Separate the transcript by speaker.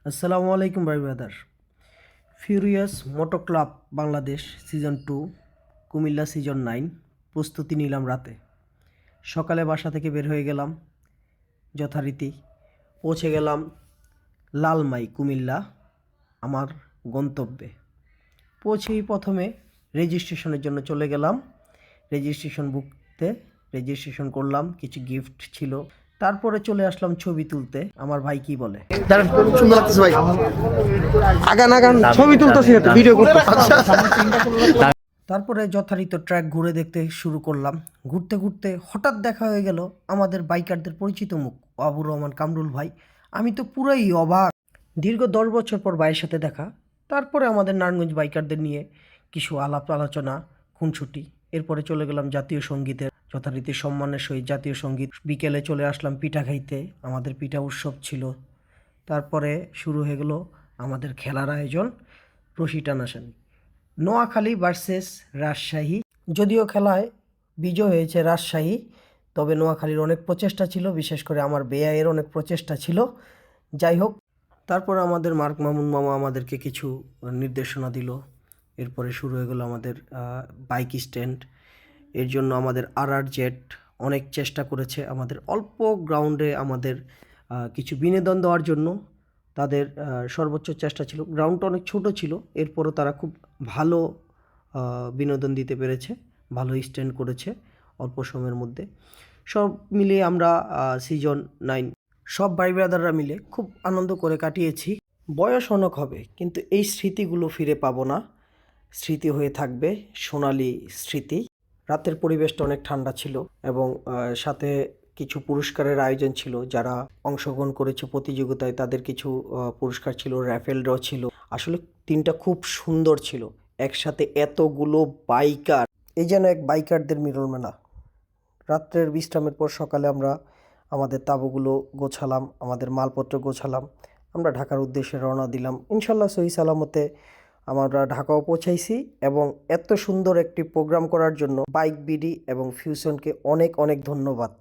Speaker 1: আসসালামু আলাইকুম ভাই brother. Furious moto club Bangladesh season 2 Comilla season 9 প্রস্তুতি নিলাম রাতে। সকালে বাসা থেকে বের হয়ে গেলাম, যথারীতি পৌঁছে গেলাম লালমাই কুমিল্লা, আমার গন্তব্যে। পৌঁছেই প্রথমে রেজিস্ট্রেশনের জন্য চলে গেলাম। রেজিস্ট্রেশন করলাম, কিছু গিফট ছিল। তারপরে চলে আসলাম ছবি তুলতে। আমার ভাই কি বলে,
Speaker 2: দাঁড়ান, সুন্দর লাগতেছে ভাই। আগান আগান, ছবি তুলতেছি, ভিডিও করতেছি।
Speaker 1: তারপরে যথারীতি ট্র্যাক ঘুরে দেখতে শুরু করলাম। ঘুরতে ঘুরতে হঠাৎ দেখা হয়ে গেল আমাদের বাইকারদের পরিচিত মুখ, আবুর রহমান কামরুল ভাই। আমি তো পুরাই অবাক। দীর্ঘ 10 বছর পর ভাইয়ের সাথে দেখা। তারপরে আমাদের নারায়ণগঞ্জ বাইকারদের নিয়ে কিছু আলাপ আলোচনা, খুনসুটি। এরপরে চলে গেলাম জাতীয় সঙ্গীতের যথারীতি সম্মানের সহিত জাতীয় সঙ্গীত। বিকেলে চলে আসলাম পিঠা খাইতে, আমাদের পিঠা উৎসব ছিল। তারপরে শুরু হয়ে গেল আমাদের খেলার আয়োজন, রশি টানাটানি। নোয়াখালী ভার্সেস রাজশাহী। যদিও খেলায় বিজয় হয়েছে রাজশাহী, তবে নোয়াখালীর অনেক প্রচেষ্টা ছিল, বিশেষ করে আমার বেয়াইয়ের অনেক প্রচেষ্টা ছিল। যাই হোক, তারপর আমাদের মার্ক মামুন মামা আমাদেরকে কিছু নির্দেশনা দিল। এরপরে শুরু হয়ে গেল আমাদের বাইক স্ট্যান্ড। এর জন্য আমাদের জেড অনেক চেষ্টা করেছে আমাদের অল্প গ্রাউন্ডে আমাদের কিছু বিনোদন দেওয়ার জন্য। তাদের সর্বোচ্চ চেষ্টা ছিল। গ্রাউন্ডটা অনেক ছোট ছিল, এরপরও তারা খুব ভালো বিনোদন দিতে পেরেছে, ভালো স্ট্যান্ড করেছে অল্প সময়ের মধ্যে। সব মিলিয়ে আমরা সিজন 9 সব ভাই ব্রাদাররা মিলে খুব আনন্দ করে কাটিয়েছি। বয়স অনেক হবে, কিন্তু এই স্মৃতিগুলো ফিরে পাবো না। স্মৃতি হয়ে থাকবে সোনালি স্মৃতি। রাতের পরিবেশটা অনেক ঠান্ডা ছিল এবং সাথে কিছু পুরস্কারের আয়োজন ছিল। যারা অংশগ্রহণ করেছে প্রতিযোগিতায় তাদের কিছু পুরস্কার ছিল, র্যাফেল ড্র ছিল। আসলে দিনটা খুব সুন্দর ছিল। একসাথে এতগুলো বাইকার, এই যেন এক বাইকারদের মিলন মেলা। রাত্রের বিশ্রামের পর সকালে আমরা আমাদের তাঁবুগুলো গোছালাম, আমাদের মালপত্র গোছালাম। আমরা ঢাকার উদ্দেশ্যে রওনা দিলাম। ইনশাল্লাহ সহি সালামতে আমরা ঢাকাও পৌঁছাইছি। এবং এত সুন্দর একটি প্রোগ্রাম করার জন্য বাইক বিডি এবং ফিউশনকে অনেক অনেক ধন্যবাদ।